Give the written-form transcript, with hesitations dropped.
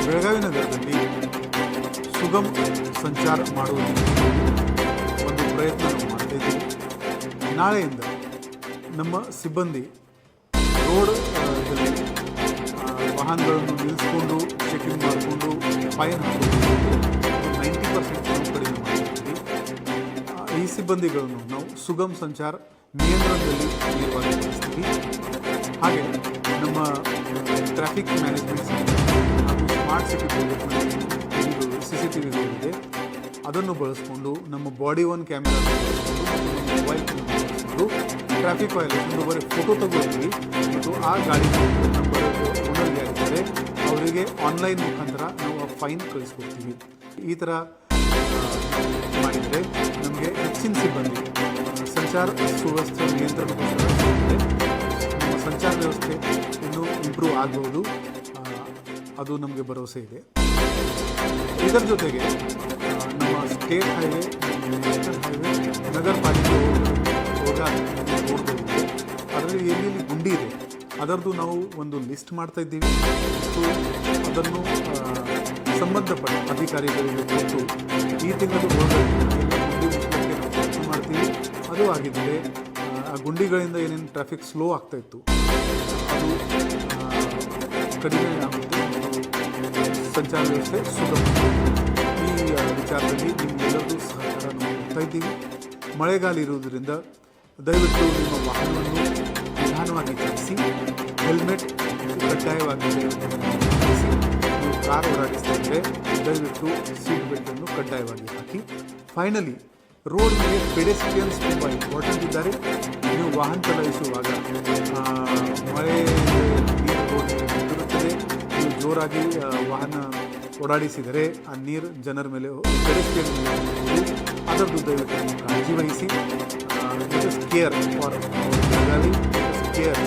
ಬೆಳಗಾವಿ ನಗರದಲ್ಲಿ ಸುಗಮ ಸಂಚಾರ ಮಾಡುವುದಕ್ಕೆ ಒಂದು ಪ್ರಯತ್ನ ನಾವು ಮಾಡ್ತಾ ಇದ್ದೀವಿ. ನಾಳೆಯಿಂದ ನಮ್ಮ ಸಿಬ್ಬಂದಿ ರೋಡ್ ವಾಹನಗಳನ್ನು ನಿಲ್ಲಿಸ್ಕೊಂಡು ಚೆಕಿಂಗ್ ಮಾಡಿಕೊಂಡು ಫೈನ್ ಹಾಕೋದು 90% ನಾವು ಕಡಿಮೆ ಮಾಡ್ತೀವಿ. ಈ ಸಿಬ್ಬಂದಿಗಳನ್ನು ನಾವು ಸುಗಮ ಸಂಚಾರ ನಿಯಂತ್ರಣದಲ್ಲಿ ನಿರ್ವಹಿಸ್ತೀವಿ. ಹಾಗೆ ನಮ್ಮ ಟ್ರಾಫಿಕ್ ಮ್ಯಾನೇಜ್ಮೆಂಟ್ ಸಿಸ್ಟಮ್ ಹಾಗೂ ಸ್ಮಾರ್ಟ್ ಸಿಟಿ ಪ್ರಾಜೆಕ್ಟ್ನಲ್ಲಿ ಇದು CCTV ಇದೆ, ಅದನ್ನು ಬಳಸ್ಕೊಂಡು ನಮ್ಮ ಬಾಡಿ ಒನ್ ಕ್ಯಾಮೆರಾ ಮೊಬೈಲ್ ಬಳಸ್ಕೊಂಡು ಟ್ರಾಫಿಕ್ ವೈಲೇಷನ್ ಬರೀ ಫೋಟೋ ತಗೊಳ್ತೀವಿ ಮತ್ತು ಆ ಗಾಡಿ ನಂಬರ್ ಓನರ್ ಯಾರಿದ್ದಾರೆ ಅವರಿಗೆ ಆನ್ಲೈನ್ ಮುಖಾಂತರ ನಾವು ಆ ಫೈನ್ ಕಳಿಸ್ಕೊಡ್ತೀವಿ. ಈ ಥರ ಮಾಡಿದರೆ ನಮಗೆ ಹೆಚ್ಚಿನ ಸಿಬ್ಬಂದಿ ಸಂಚಾರ ಸುವ್ಯವಸ್ಥೆ ನಿಯಂತ್ರಣಕ್ಕೋಸ್ಕರ ನಮ್ಮ ಸಂಚಾರ ವ್ಯವಸ್ಥೆ ಇನ್ನೂ ಇಂಪ್ರೂವ್ ಆಗ್ಬೋದು, ಅದು ನಮಗೆ ಭರವಸೆ ಇದೆ. ಇದರ ಜೊತೆಗೆ ನಮ್ಮ ಸ್ಟೇಟ್ ಹೈವೇ, ನ್ಯಾಷನಲ್ ಹೈವೇ, ನಗರ ಪಾಲಿಕೆ ಹೋದಾಗ ನೋಡ್ಬೋದು, ಅದರಲ್ಲಿ ಎಲ್ಲೆಲ್ಲಿ ಗುಂಡಿ ಇದೆ ಅದರದ್ದು ನಾವು ಒಂದು ಲಿಸ್ಟ್ ಮಾಡ್ತಾ ಇದ್ದೀವಿ ಮತ್ತು ಅದನ್ನು ಸಂಬಂಧಪಟ್ಟ ಅಧಿಕಾರಿಗಳಿಗೆ ಕೊಟ್ಟು ಈ ತಿಂಗಳು ಒಳಗಡೆ ಗುಂಡಿ ಮುಚ್ಚಲಿಕ್ಕೆ ನಾವು ಪ್ರಯತ್ನ ಮಾಡ್ತೀವಿ. ಅದು ಆಗಿದ್ದರೆ ಆ ಗುಂಡಿಗಳಿಂದ ಏನೇನು ಟ್ರಾಫಿಕ್ ಸ್ಲೋ ಆಗ್ತಾಯಿತ್ತು ಅದು ಕಡಿಮೆ ಆಗುತ್ತೆ, ಸಂಚಾರ ವ್ಯವಸ್ಥೆ ಸುಗಮ. ಈ ವಿಚಾರದಲ್ಲಿ ನಿಮ್ಮೆಲ್ಲರಿಗೂ ಸಹಕಾರ ನಾವು ಕೊಡ್ತಾ ಇದ್ದೀವಿ. ಮಳೆಗಾಲ ಇರುವುದರಿಂದ ದಯವಿಟ್ಟು ನಿಮ್ಮ ವಾಹನವನ್ನು ನಿಧಾನವಾಗಿ ಚಲಿಸಿ, ಹೆಲ್ಮೆಟ್ ಕಡ್ಡಾಯವಾಗಿ ಧರಿಸಿ. ನೀವು ಕಾರ್ ಓಡಾಡಿಸ್ತಾ ಇದ್ದರೆ ದಯವಿಟ್ಟು ಸೀಟ್ ಬೆಲ್ಟನ್ನು ಕಡ್ಡಾಯವಾಗಿ ಹಾಕಿ. ಫೈನಲಿ ರೋಡ್ ಮೇಲೆ ಪೆಡೆಸ್ಟ್ರಿಯನ್ಸ್ ತುಂಬ ಇಂಪಾರ್ಟೆಂಟ್ ಇದ್ದಾರೆ. ನೀವು ವಾಹನ ಚಲಾಯಿಸುವಾಗ ಮಳೆ ನೀರು ರೋಡ್ ನಿಂತಿರುತ್ತದೆ, ನೀವು ಜೋರಾಗಿ ವಾಹನ ಓಡಾಡಿಸಿದರೆ ಆ ನೀರು ಜನರ ಮೇಲೆ ಪೆಡೆಸ್ಟ್ರಿಯನ್ ಮೇಲೆ ಹೋಗುವುದು, ಅದರದ್ದು ದಯವಿಟ್ಟು ನೀವು ಕಾಳಜಿ ವಹಿಸಿ. Care for Belagavi, care